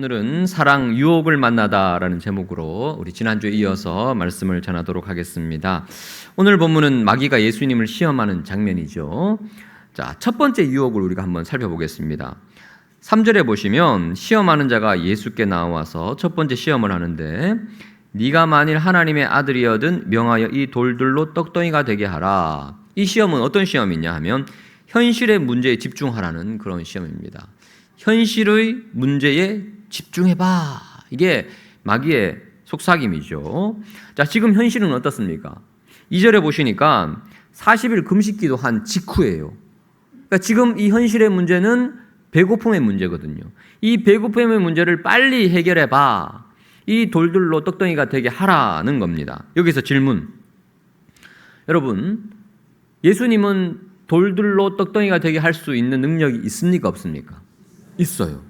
오늘은 사랑 유혹을 만나다라는 제목으로 우리 지난주에 이어서 말씀을 전하도록 하겠습니다. 오늘 본문은 마귀가 예수님을 시험하는 장면이죠. 자, 첫 번째 유혹을 우리가 한번 살펴보겠습니다. 3절에 보시면 시험하는 자가 예수께 나와서 첫 번째 시험을 하는데, 네가 만일 하나님의 아들이여든 명하여 이 돌들로 떡덩이가 되게 하라. 이 시험은 어떤 시험이냐 하면 현실의 문제에 집중하라는 그런 시험입니다. 현실의 문제에 집중해봐. 이게 마귀의 속삭임이죠. 자, 지금 현실은 어떻습니까? 2절에 보시니까 40일 금식기도 한 직후예요. 그러니까 지금 이 현실의 문제는 배고픔의 문제거든요. 이 배고픔의 문제를 빨리 해결해봐. 이 돌들로 떡덩이가 되게 하라는 겁니다. 여기서 질문. 여러분, 예수님은 돌들로 떡덩이가 되게 할 수 있는 능력이 있습니까? 없습니까? 있어요.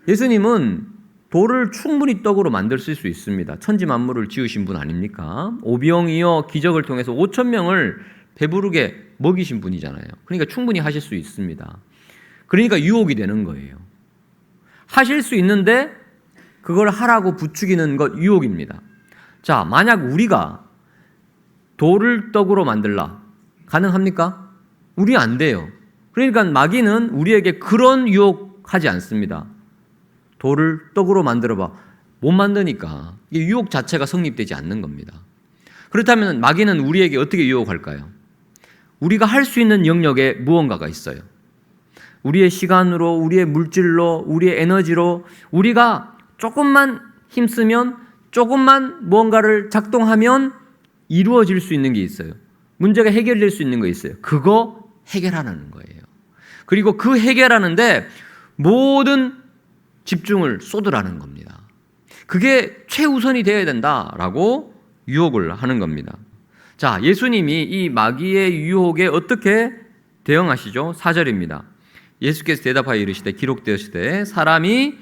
예수님은 돌을 충분히 떡으로 만들 수 있습니다. 천지 만물을 지으신 분 아닙니까? 오병이어 기적을 통해서 5천 명을 배부르게 먹이신 분이잖아요. 그러니까 충분히 하실 수 있습니다. 그러니까 유혹이 되는 거예요. 하실 수 있는데 그걸 하라고 부추기는 것 유혹입니다. 자, 만약 우리가 돌을 떡으로 만들라 가능합니까? 우리 안 돼요. 그러니까 마귀는 우리에게 그런 유혹하지 않습니다. 돌을 떡으로 만들어봐. 못 만드니까 이게 유혹 자체가 성립되지 않는 겁니다. 그렇다면 마귀는 우리에게 어떻게 유혹할까요? 우리가 할 수 있는 영역에 무언가가 있어요. 우리의 시간으로, 우리의 물질로, 우리의 에너지로 우리가 조금만 힘쓰면, 조금만 무언가를 작동하면 이루어질 수 있는 게 있어요. 문제가 해결될 수 있는 거 있어요. 그거 해결하는 거예요. 그리고 그 해결하는데 모든 집중을 쏟으라는 겁니다. 그게 최우선이 되어야 된다라고 유혹을 하는 겁니다. 자, 예수님이 이 마귀의 유혹에 어떻게 대응하시죠? 4절입니다. 예수께서 대답하여 이르시되 기록되었으되 사람이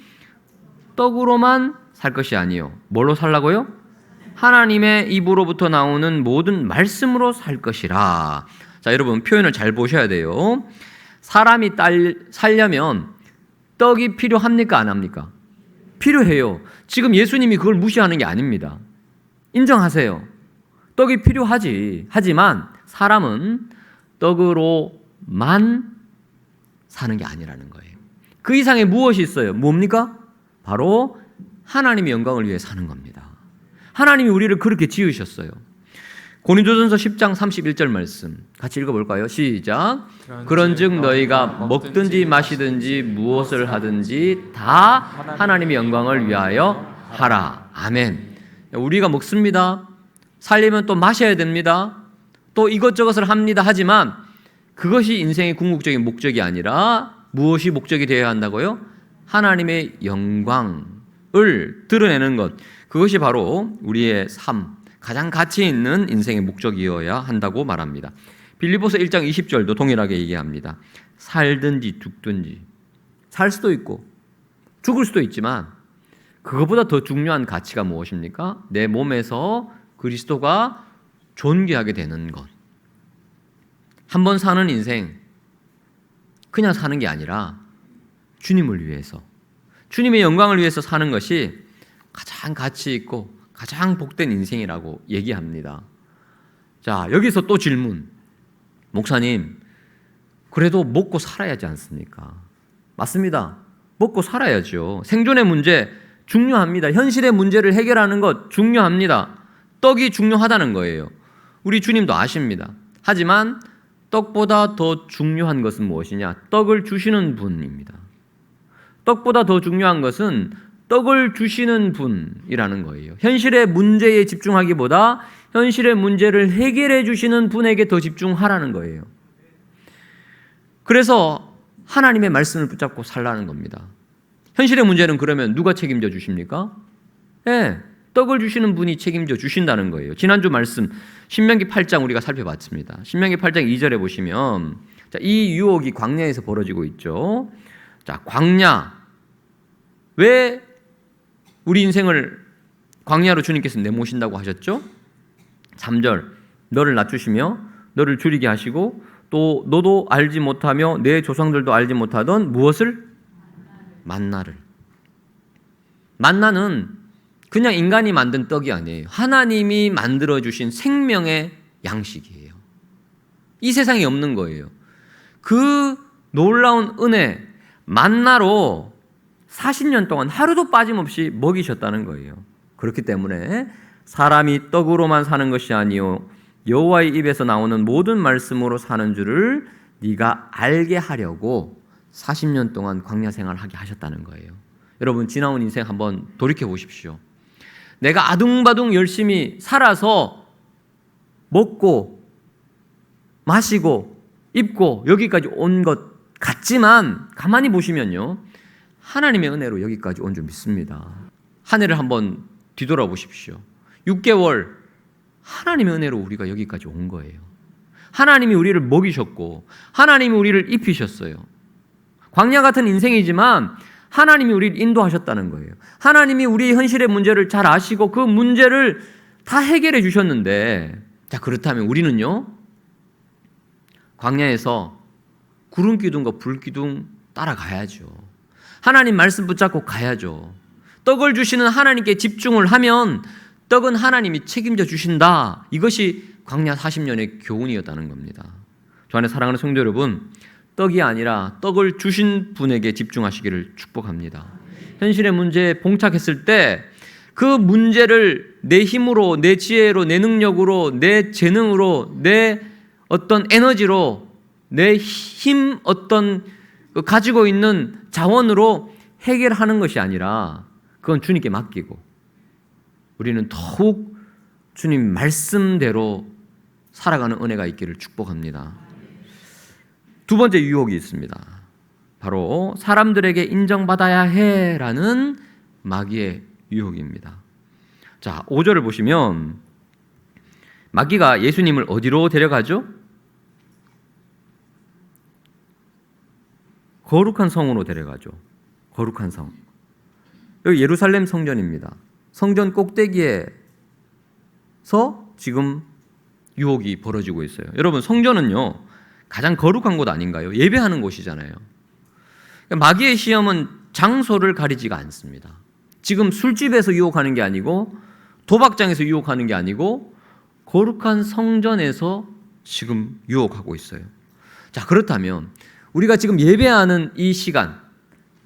떡으로만 살 것이 아니요. 뭘로 살라고요? 하나님의 입으로부터 나오는 모든 말씀으로 살 것이라. 자, 여러분 표현을 잘 보셔야 돼요. 사람이 살려면 떡이 필요합니까? 안 합니까? 필요해요. 지금 예수님이 그걸 무시하는 게 아닙니다. 인정하세요. 떡이 필요하지. 하지만 사람은 떡으로만 사는 게 아니라는 거예요. 그 이상에 무엇이 있어요? 뭡니까? 바로 하나님의 영광을 위해 사는 겁니다. 하나님이 우리를 그렇게 지으셨어요. 고린도전서 10장 31절 말씀 같이 읽어볼까요? 시작. 그런즉 너희가 먹든지 마시든지 무엇을 하든지 다 하나님의 영광을 위하여 하라. 아멘. 우리가 먹습니다. 살려면 또 마셔야 됩니다. 또 이것저것을 합니다. 하지만 그것이 인생의 궁극적인 목적이 아니라 무엇이 목적이 되어야 한다고요? 하나님의 영광을 드러내는 것. 그것이 바로 우리의 삶, 가장 가치 있는 인생의 목적이어야 한다고 말합니다. 빌립보서 1장 20절도 동일하게 얘기합니다. 살든지 죽든지, 살 수도 있고 죽을 수도 있지만 그것보다 더 중요한 가치가 무엇입니까? 내 몸에서 그리스도가 존귀하게 되는 것. 한 번 사는 인생 그냥 사는 게 아니라 주님을 위해서, 주님의 영광을 위해서 사는 것이 가장 가치 있고 가장 복된 인생이라고 얘기합니다. 자, 여기서 또 질문. 목사님, 그래도 먹고 살아야 하지 않습니까? 맞습니다. 먹고 살아야죠. 생존의 문제 중요합니다. 현실의 문제를 해결하는 것 중요합니다. 떡이 중요하다는 거예요. 우리 주님도 아십니다. 하지만 떡보다 더 중요한 것은 무엇이냐? 떡을 주시는 분입니다. 떡보다 더 중요한 것은 떡을 주시는 분이라는 거예요. 현실의 문제에 집중하기보다 현실의 문제를 해결해 주시는 분에게 더 집중하라는 거예요. 그래서 하나님의 말씀을 붙잡고 살라는 겁니다. 현실의 문제는 그러면 누가 책임져 주십니까? 네, 떡을 주시는 분이 책임져 주신다는 거예요. 지난주 말씀 신명기 8장 우리가 살펴봤습니다. 신명기 8장 2절에 보시면 자, 이 유혹이 광야에서 벌어지고 있죠. 자, 광야. 왜 우리 인생을 광야로 주님께서 내모신다고 하셨죠? 3절. 너를 낮추시며 너를 줄이게 하시고 또 너도 알지 못하며 내 조상들도 알지 못하던 무엇을? 만나를. 만나는 그냥 인간이 만든 떡이 아니에요. 하나님이 만들어주신 생명의 양식이에요. 이 세상에 없는 거예요. 그 놀라운 은혜, 만나로 40년 동안 하루도 빠짐없이 먹이셨다는 거예요. 그렇기 때문에 사람이 떡으로만 사는 것이 아니요 여호와의 입에서 나오는 모든 말씀으로 사는 줄을 네가 알게 하려고 40년 동안 광야 생활을 하게 하셨다는 거예요. 여러분, 지나온 인생 한번 돌이켜 보십시오. 내가 아둥바둥 열심히 살아서 먹고 마시고 입고 여기까지 온 것 같지만 가만히 보시면요, 하나님의 은혜로 여기까지 온 줄 믿습니다. 한 해를 한번 뒤돌아보십시오. 6개월 하나님의 은혜로 우리가 여기까지 온 거예요. 하나님이 우리를 먹이셨고 하나님이 우리를 입히셨어요. 광야 같은 인생이지만 하나님이 우리를 인도하셨다는 거예요. 하나님이 우리의 현실의 문제를 잘 아시고 그 문제를 다 해결해 주셨는데, 자, 그렇다면 우리는요, 광야에서 구름 기둥과 불 기둥 따라가야죠. 하나님 말씀 붙잡고 가야죠. 떡을 주시는 하나님께 집중을 하면 떡은 하나님이 책임져 주신다. 이것이 광야 40년의 교훈이었다는 겁니다. 저 안에 사랑하는 성도 여러분, 떡이 아니라 떡을 주신 분에게 집중하시기를 축복합니다. 현실의 문제에 봉착했을 때 그 문제를 내 힘으로, 내 지혜로, 내 능력으로, 내 재능으로, 내 어떤 에너지로, 내 힘 어떤 가지고 있는 자원으로 해결하는 것이 아니라 그건 주님께 맡기고 우리는 더욱 주님 말씀대로 살아가는 은혜가 있기를 축복합니다. 두 번째 유혹이 있습니다. 바로 사람들에게 인정받아야 해라는 마귀의 유혹입니다. 자, 5절을 보시면 마귀가 예수님을 어디로 데려가죠? 거룩한 성으로 데려가죠. 거룩한 성. 여기 예루살렘 성전입니다. 성전 꼭대기에서 지금 유혹이 벌어지고 있어요. 여러분, 성전은요 가장 거룩한 곳 아닌가요? 예배하는 곳이잖아요. 마귀의 시험은 장소를 가리지가 않습니다. 지금 술집에서 유혹하는 게 아니고 도박장에서 유혹하는 게 아니고 거룩한 성전에서 지금 유혹하고 있어요. 자, 그렇다면 우리가 지금 예배하는 이 시간,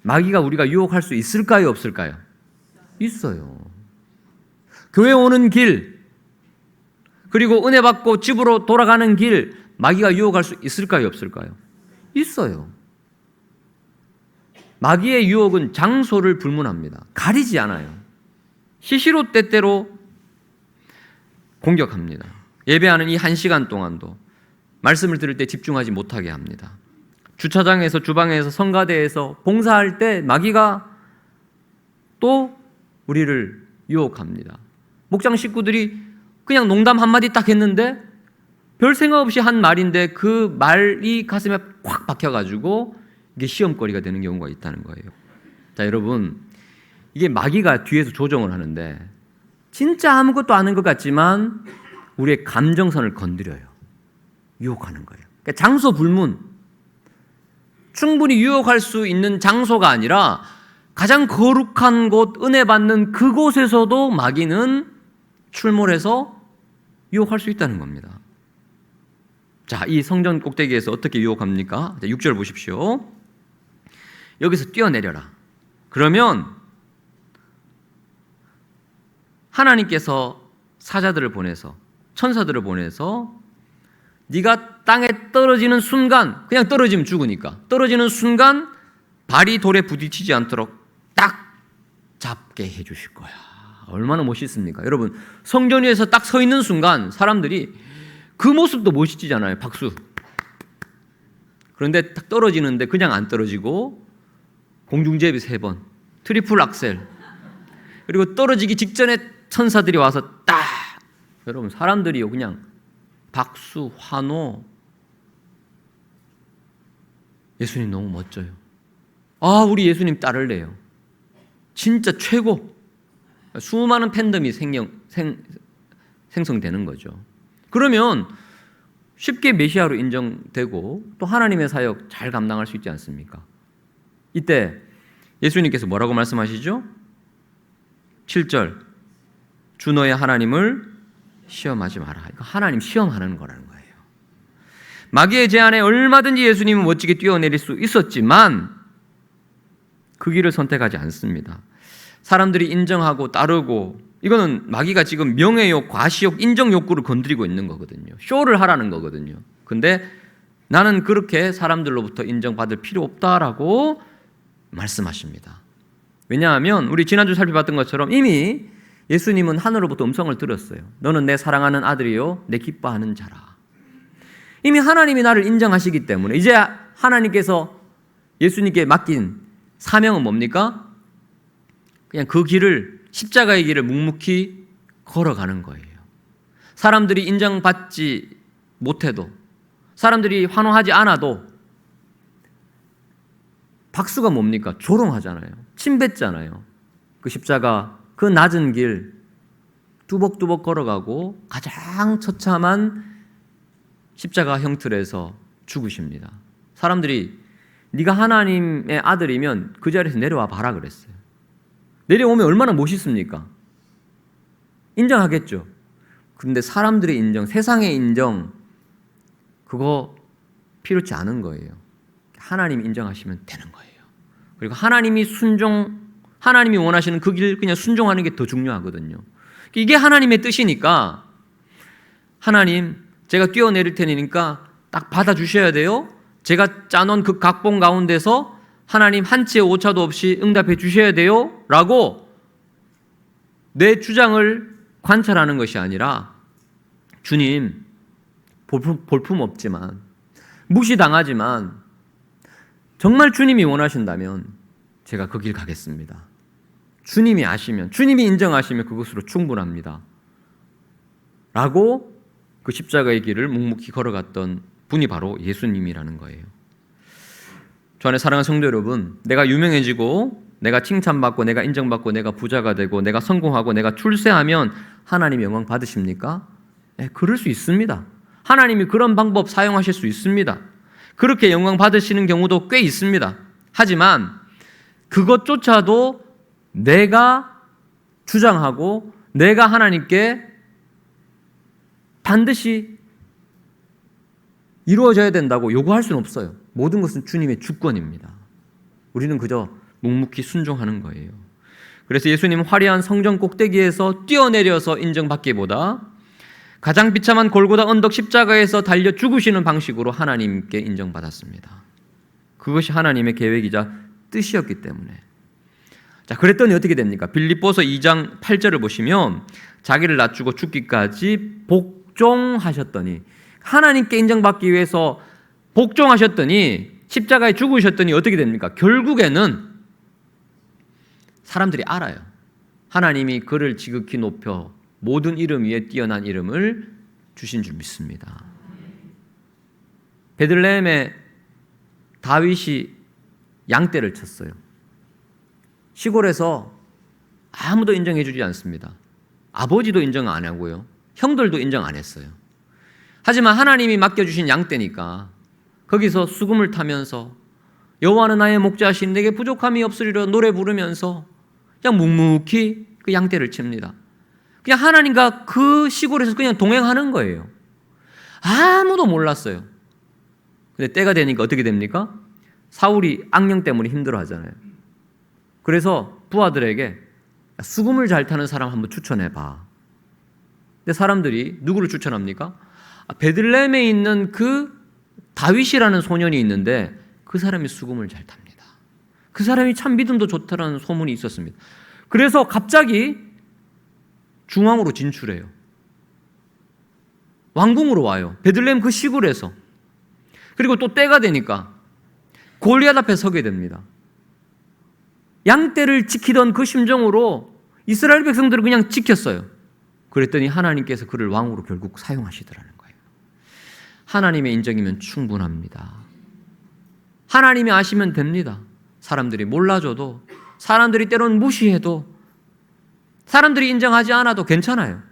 마귀가 우리가 유혹할 수 있을까요? 없을까요? 있어요. 교회 오는 길, 그리고 은혜 받고 집으로 돌아가는 길, 마귀가 유혹할 수 있을까요? 없을까요? 있어요. 마귀의 유혹은 장소를 불문합니다. 가리지 않아요. 시시로때때로 공격합니다. 예배하는 이 1시간 동안도 말씀을 들을 때 집중하지 못하게 합니다. 주차장에서, 주방에서, 성가대에서 봉사할 때 마귀가 또 우리를 유혹합니다. 목장 식구들이 그냥 농담 한마디 딱 했는데 별 생각 없이 한 말인데 그 말이 가슴에 꽉 박혀가지고 이게 시험거리가 되는 경우가 있다는 거예요. 자, 여러분, 이게 마귀가 뒤에서 조정을 하는데 진짜 아무것도 아닌 것 같지만 우리의 감정선을 건드려요. 유혹하는 거예요. 그러니까 장소 불문, 충분히 유혹할 수 있는 장소가 아니라 가장 거룩한 곳, 은혜 받는 그곳에서도 마귀는 출몰해서 유혹할 수 있다는 겁니다. 자, 이 성전 꼭대기에서 어떻게 유혹합니까? 6절 보십시오. 여기서 뛰어내려라. 그러면 하나님께서 사자들을 보내서, 천사들을 보내서 네가 땅에 떨어지는 순간, 그냥 떨어지면 죽으니까 떨어지는 순간 발이 돌에 부딪히지 않도록 딱 잡게 해주실 거야. 얼마나 멋있습니까? 여러분, 성전 위에서 딱 서 있는 순간 사람들이 그 모습도 멋있지잖아요. 박수. 그런데 딱 떨어지는데 그냥 안 떨어지고 공중제비 3번, 트리플 악셀, 그리고 떨어지기 직전에 천사들이 와서 딱, 여러분, 사람들이요 그냥 박수, 환호. 예수님 너무 멋져요. 아, 우리 예수님 따를래요. 진짜 최고. 수많은 팬덤이 생성되는 거죠. 그러면 쉽게 메시아로 인정되고 또 하나님의 사역 잘 감당할 수 있지 않습니까? 이때 예수님께서 뭐라고 말씀하시죠? 7절 주 너의 하나님을 시험하지 마라. 이거 하나님 시험하는 거라는 거예요. 마귀의 제안에 얼마든지 예수님은 멋지게 뛰어내릴 수 있었지만 그 길을 선택하지 않습니다. 사람들이 인정하고 따르고, 이거는 마귀가 지금 명예욕, 과시욕, 인정욕구를 건드리고 있는 거거든요. 쇼를 하라는 거거든요. 근데 나는 그렇게 사람들로부터 인정받을 필요 없다라고 말씀하십니다. 왜냐하면 우리 지난주 살펴봤던 것처럼 이미 예수님은 하늘로부터 음성을 들었어요. 너는 내 사랑하는 아들이요 내 기뻐하는 자라. 이미 하나님이 나를 인정하시기 때문에 이제 하나님께서 예수님께 맡긴 사명은 뭡니까? 그냥 그 길을, 십자가의 길을 묵묵히 걸어가는 거예요. 사람들이 인정받지 못해도, 사람들이 환호하지 않아도 박수가 뭡니까? 조롱하잖아요. 침뱉잖아요. 그 십자가, 그 낮은 길 뚜벅뚜벅 걸어가고 가장 처참한 십자가 형틀에서 죽으십니다. 사람들이 네가 하나님의 아들이면 그 자리에서 내려와 봐라 그랬어요. 내려오면 얼마나 멋있습니까? 인정하겠죠. 그런데 사람들의 인정, 세상의 인정, 그거 필요치 않은 거예요. 하나님 인정하시면 되는 거예요. 그리고 하나님이 원하시는 그 길 그냥 순종하는 게 더 중요하거든요. 이게 하나님의 뜻이니까, 하나님 제가 뛰어내릴 테니까 딱 받아주셔야 돼요. 제가 짜놓은 그 각본 가운데서 하나님 한치의 오차도 없이 응답해 주셔야 돼요 라고 내 주장을 관찰하는 것이 아니라, 주님 볼품 없지만, 무시당하지만 정말 주님이 원하신다면 제가 그 길 가겠습니다. 주님이 아시면, 주님이 인정하시면 그것으로 충분합니다 라고 그 십자가의 길을 묵묵히 걸어갔던 분이 바로 예수님이라는 거예요. 저 안에 사랑하는 성도 여러분, 내가 유명해지고 내가 칭찬받고 내가 인정받고 내가 부자가 되고 내가 성공하고 내가 출세하면 하나님 영광 받으십니까? 네, 그럴 수 있습니다. 하나님이 그런 방법 사용하실 수 있습니다. 그렇게 영광 받으시는 경우도 꽤 있습니다. 하지만 그것조차도 내가 주장하고 내가 하나님께 반드시 이루어져야 된다고 요구할 수는 없어요. 모든 것은 주님의 주권입니다. 우리는 그저 묵묵히 순종하는 거예요. 그래서 예수님은 화려한 성전 꼭대기에서 뛰어내려서 인정받기보다 가장 비참한 골고다 언덕 십자가에서 달려 죽으시는 방식으로 하나님께 인정받았습니다. 그것이 하나님의 계획이자 뜻이었기 때문에. 자, 그랬더니 어떻게 됩니까? 빌립보서 2장 8절을 보시면 자기를 낮추고 죽기까지 복종하셨더니, 하나님께 인정받기 위해서 복종하셨더니, 십자가에 죽으셨더니 어떻게 됩니까? 결국에는 사람들이 알아요. 하나님이 그를 지극히 높여 모든 이름 위에 뛰어난 이름을 주신 줄 믿습니다. 베들레헴에 다윗이 양떼를 쳤어요. 시골에서 아무도 인정해 주지 않습니다. 아버지도 인정 안 하고요. 형들도 인정 안 했어요. 하지만 하나님이 맡겨주신 양떼니까 거기서 수금을 타면서 여호와는 나의 목자신 내게 부족함이 없으리라 노래 부르면서 그냥 묵묵히 그 양떼를 칩니다. 그냥 하나님과 그 시골에서 그냥 동행하는 거예요. 아무도 몰랐어요. 근데 때가 되니까 어떻게 됩니까? 사울이 악령 때문에 힘들어하잖아요. 그래서 부하들에게 수금을 잘 타는 사람 한번 추천해봐. 근데 사람들이 누구를 추천합니까? 베들레헴에 있는 그 다윗이라는 소년이 있는데 그 사람이 수금을 잘 탑니다. 그 사람이 참 믿음도 좋다라는 소문이 있었습니다. 그래서 갑자기 중앙으로 진출해요. 왕궁으로 와요. 베들레헴 그 시골에서. 그리고 또 때가 되니까 골리앗 앞에 서게 됩니다. 양떼를 지키던 그 심정으로 이스라엘 백성들을 그냥 지켰어요. 그랬더니 하나님께서 그를 왕으로 결국 사용하시더라는 거예요. 하나님의 인정이면 충분합니다. 하나님이 아시면 됩니다. 사람들이 몰라줘도, 사람들이 때론 무시해도, 사람들이 인정하지 않아도 괜찮아요.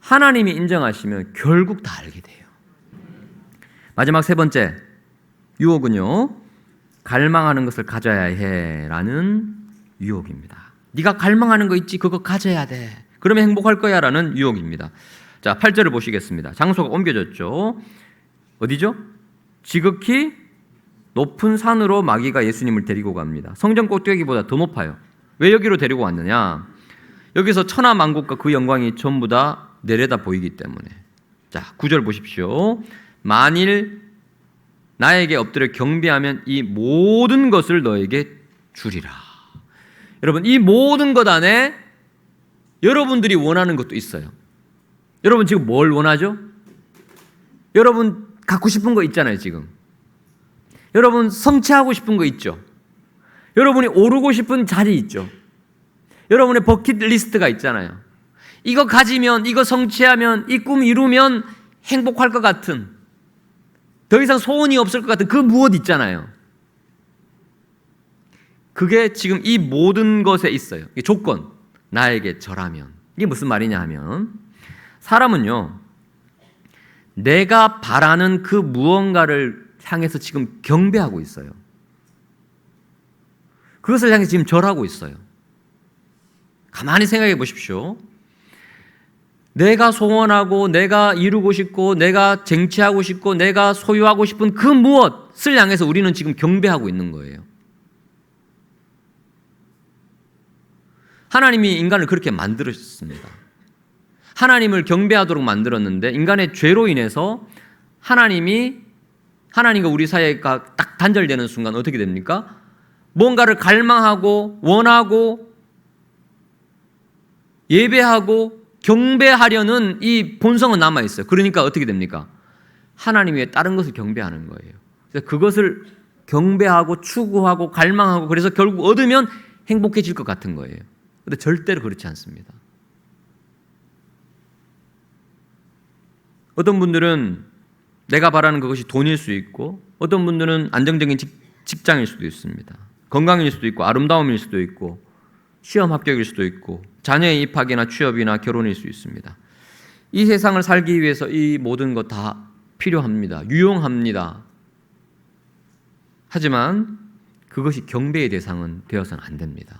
하나님이 인정하시면 결국 다 알게 돼요. 마지막 세 번째 유혹은요, 갈망하는 것을 가져야 해라는 유혹입니다. 네가 갈망하는 거 있지? 그거 가져야 돼. 그러면 행복할 거야 라는 유혹입니다. 자, 8절을 보시겠습니다. 장소가 옮겨졌죠. 어디죠? 지극히 높은 산으로 마귀가 예수님을 데리고 갑니다. 성전 꼭대기보다 더 높아요. 왜 여기로 데리고 왔느냐? 여기서 천하 만국과 그 영광이 전부 다 내려다 보이기 때문에. 자, 9절 보십시오. 만일 나에게 엎드려 경배하면 이 모든 것을 너에게 주리라. 여러분, 이 모든 것 안에 여러분들이 원하는 것도 있어요. 여러분 지금 뭘 원하죠? 여러분 갖고 싶은 거 있잖아요, 지금. 여러분 성취하고 싶은 거 있죠. 여러분이 오르고 싶은 자리 있죠. 여러분의 버킷리스트가 있잖아요. 이거 가지면, 이거 성취하면, 이 꿈 이루면 행복할 것 같은, 더 이상 소원이 없을 것 같은 그 무엇 있잖아요. 그게 지금 이 모든 것에 있어요. 이게 조건, 나에게 절하면. 이게 무슨 말이냐 하면, 사람은요, 내가 바라는 그 무언가를 향해서 지금 경배하고 있어요. 그것을 향해서 지금 절하고 있어요. 가만히 생각해 보십시오. 내가 소원하고 내가 이루고 싶고 내가 쟁취하고 싶고 내가 소유하고 싶은 그 무엇을 향해서 우리는 지금 경배하고 있는 거예요. 하나님이 인간을 그렇게 만들었습니다. 하나님을 경배하도록 만들었는데 인간의 죄로 인해서 하나님과 우리 사이가 딱 단절되는 순간 어떻게 됩니까? 뭔가를 갈망하고 원하고 예배하고 경배하려는 이 본성은 남아있어요. 그러니까 어떻게 됩니까? 하나님 외에 다른 것을 경배하는 거예요. 그래서 그것을 경배하고 추구하고 갈망하고 그래서 결국 얻으면 행복해질 것 같은 거예요. 그런데 절대로 그렇지 않습니다. 어떤 분들은 내가 바라는 그것이 돈일 수 있고 어떤 분들은 안정적인 직장일 수도 있습니다. 건강일 수도 있고 아름다움일 수도 있고 시험 합격일 수도 있고 자녀의 입학이나 취업이나 결혼일 수 있습니다. 이 세상을 살기 위해서 이 모든 것 다 필요합니다. 유용합니다. 하지만 그것이 경배의 대상은 되어서는 안 됩니다.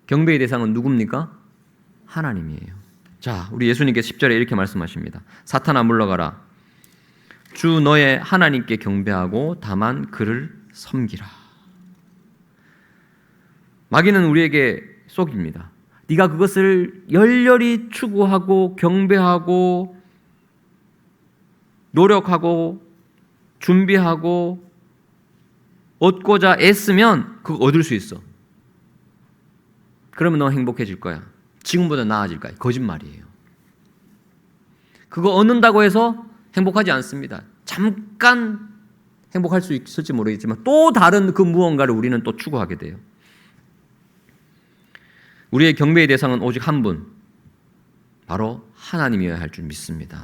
경배의 대상은 누굽니까? 하나님이에요. 자, 우리 예수님께서 10절에 이렇게 말씀하십니다. 사탄아 물러가라. 주 너의 하나님께 경배하고 다만 그를 섬기라. 마귀는 우리에게 속입니다. 네가 그것을 열렬히 추구하고 경배하고 노력하고 준비하고 얻고자 애쓰면 그거 얻을 수 있어. 그러면 너 행복해질 거야. 지금보다 나아질 거야. 거짓말이에요. 그거 얻는다고 해서 행복하지 않습니다. 잠깐 행복할 수 있을지 모르겠지만 또 다른 그 무언가를 우리는 또 추구하게 돼요. 우리의 경배의 대상은 오직 한 분, 바로 하나님이어야 할 줄 믿습니다.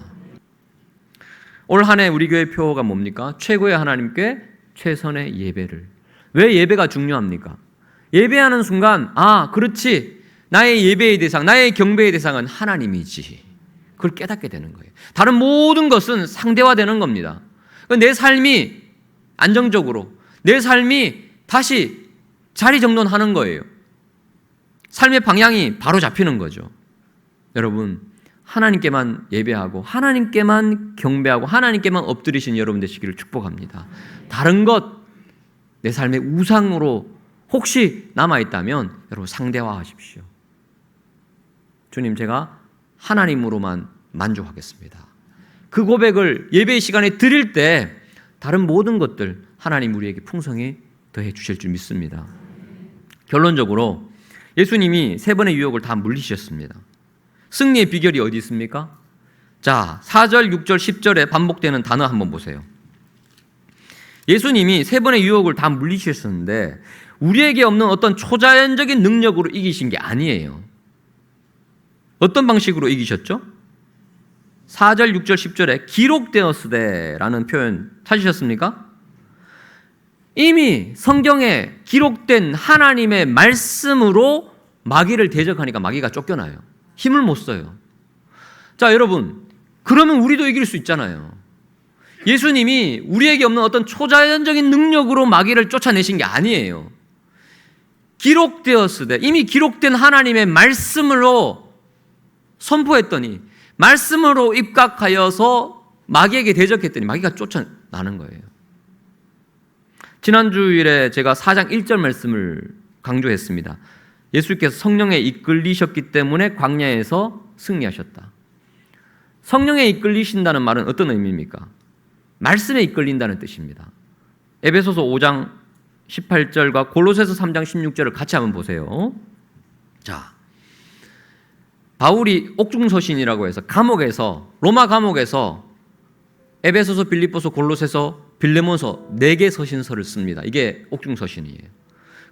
올 한 해 우리 교회 표어가 뭡니까? 최고의 하나님께 최선의 예배를. 왜 예배가 중요합니까? 예배하는 순간 그렇지, 나의 예배의 대상, 나의 경배의 대상은 하나님이지. 그걸 깨닫게 되는 거예요. 다른 모든 것은 상대화되는 겁니다. 내 삶이 안정적으로, 내 삶이 다시 자리 정돈하는 거예요. 삶의 방향이 바로 잡히는 거죠. 여러분, 하나님께만 예배하고 하나님께만 경배하고 하나님께만 엎드리신 여러분 되시기를 축복합니다. 다른 것, 내 삶의 우상으로 혹시 남아있다면 여러분 상대화하십시오. 주님, 제가 하나님으로만 만족하겠습니다. 그 고백을 예배의 시간에 드릴 때 다른 모든 것들 하나님 우리에게 풍성히 더해 주실 줄 믿습니다. 결론적으로 예수님이 3번의 유혹을 다 물리셨습니다. 승리의 비결이 어디 있습니까? 자, 4절, 6절, 10절에 반복되는 단어 한번 보세요. 예수님이 3번의 유혹을 다 물리셨었는데 우리에게 없는 어떤 초자연적인 능력으로 이기신 게 아니에요. 어떤 방식으로 이기셨죠? 4절, 6절, 10절에 기록되었으되라는 표현 찾으셨습니까? 이미 성경에 기록된 하나님의 말씀으로 마귀를 대적하니까 마귀가 쫓겨나요. 힘을 못 써요. 자, 여러분, 그러면 우리도 이길 수 있잖아요. 예수님이 우리에게 없는 어떤 초자연적인 능력으로 마귀를 쫓아내신 게 아니에요. 기록되었으되, 이미 기록된 하나님의 말씀으로 선포했더니, 말씀으로 입각하여서 마귀에게 대적했더니 마귀가 쫓아나는 거예요. 지난주일에 제가 4장 1절 말씀을 강조했습니다. 예수께서 성령에 이끌리셨기 때문에 광야에서 승리하셨다. 성령에 이끌리신다는 말은 어떤 의미입니까? 말씀에 이끌린다는 뜻입니다. 에베소서 5장 18절과 골로새서 3장 16절을 같이 한번 보세요. 자, 바울이 옥중서신이라고 해서 감옥에서, 로마 감옥에서 에베소서, 빌립보서, 골로새서, 빌레몬서 4개 서신서를 씁니다. 이게 옥중서신이에요.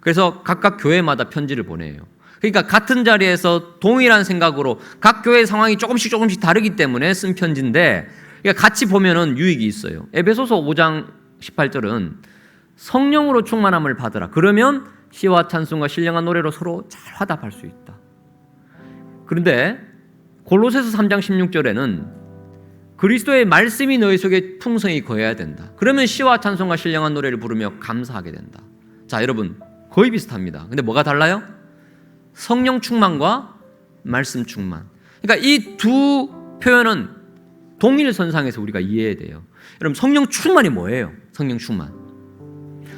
그래서 각각 교회마다 편지를 보내요. 그러니까 같은 자리에서 동일한 생각으로 각 교회의 상황이 조금씩 다르기 때문에 쓴 편지인데, 그러니까 같이 보면은 유익이 있어요. 에베소서 5장 18절은 성령으로 충만함을 받으라. 그러면 시와 찬송과 신령한 노래로 서로 잘 화답할 수 있다. 그런데 골로새서 3장 16절에는 그리스도의 말씀이 너희 속에 풍성히 거해야 된다. 그러면 시와 찬송과 신령한 노래를 부르며 감사하게 된다. 자, 여러분, 거의 비슷합니다. 근데 뭐가 달라요? 성령 충만과 말씀 충만. 그러니까 이 두 표현은 동일선상에서 우리가 이해해야 돼요. 여러분, 성령 충만이 뭐예요? 성령 충만.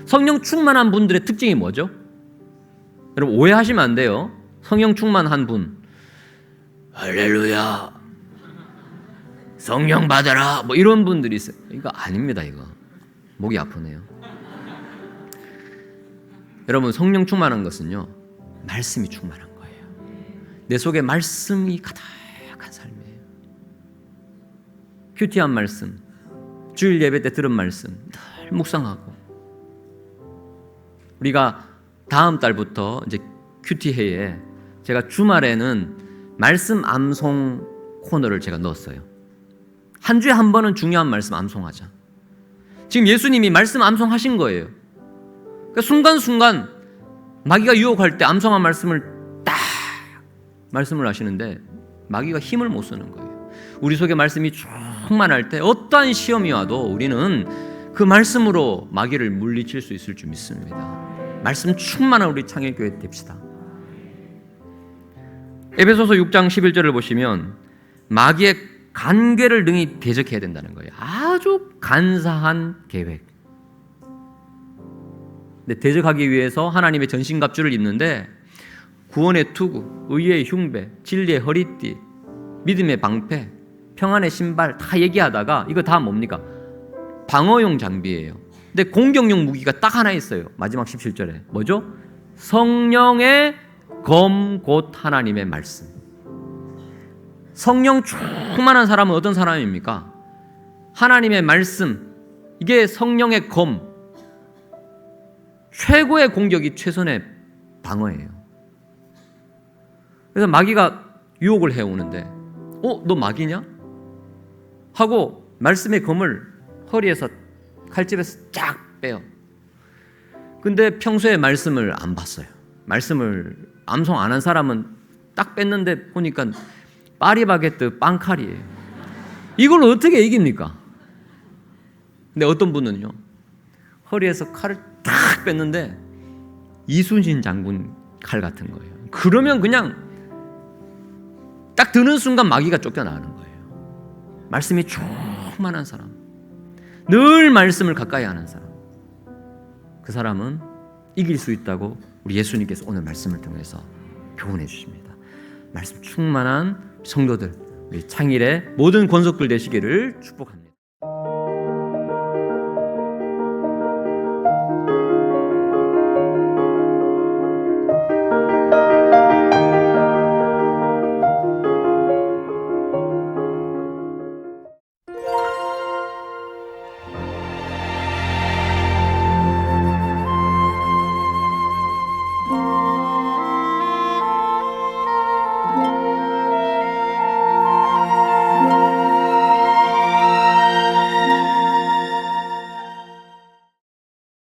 성령 충만한 분들의 특징이 뭐죠? 여러분, 오해하시면 안 돼요. 성령 충만한 분, 할렐루야, 성령 받아라, 뭐 이런 분들이 있어요. 이거 아닙니다. 이거 목이 아프네요. 여러분, 성령 충만한 것은요, 말씀이 충만한 거예요. 내 속에 말씀이 가득한 삶이에요. 큐티한 말씀, 주일 예배 때 들은 말씀 늘 묵상하고, 우리가 다음 달부터 이제 큐티회에 제가 주말에는 말씀 암송 코너를 제가 넣었어요. 한 주에 한 번은 중요한 말씀 암송하자. 지금 예수님이 말씀 암송하신 거예요. 그러니까 순간순간 마귀가 유혹할 때 암송한 말씀을 딱 말씀을 하시는데 마귀가 힘을 못 쓰는 거예요. 우리 속에 말씀이 충만할 때 어떠한 시험이 와도 우리는 그 말씀으로 마귀를 물리칠 수 있을 줄 믿습니다. 말씀 충만한 우리 창일교회 됩시다. 에베소서 6장 11절을 보시면 마귀의 간궤를 능히 대적해야 된다는 거예요. 아주 간사한 계획. 근데 대적하기 위해서 하나님의 전신갑주를 입는데 구원의 투구, 의의 흉배, 진리의 허리띠, 믿음의 방패, 평안의 신발 다 얘기하다가 이거 다 뭡니까? 방어용 장비예요. 근데 공격용 무기가 딱 하나 있어요. 마지막 17절에 뭐죠? 성령의 검 곧 하나님의 말씀. 성령 충만한 사람은 어떤 사람입니까? 하나님의 말씀, 이게 성령의 검, 최고의 공격이 최선의 방어예요. 그래서 마귀가 유혹을 해오는데 너 마귀냐? 하고 말씀의 검을 허리에서 칼집에서 쫙 빼요. 근데 평소에 말씀을 안 봤어요. 말씀을 암송 안 한 사람은 딱 뺐는데 보니까 파리바게뜨 빵칼이에요. 이걸 어떻게 이깁니까? 근데 어떤 분은요, 허리에서 칼을 딱 뺐는데 이순신 장군 칼 같은 거예요. 그러면 그냥 딱 드는 순간 마귀가 쫓겨나는 거예요. 말씀이 충만한 사람, 늘 말씀을 가까이 하는 사람, 그 사람은 이길 수 있다고 우리 예수님께서 오늘 말씀을 통해서 교훈해 주십니다. 말씀 충만한 성도들, 우리 창일의 모든 권속들 되시기를 축복합니다.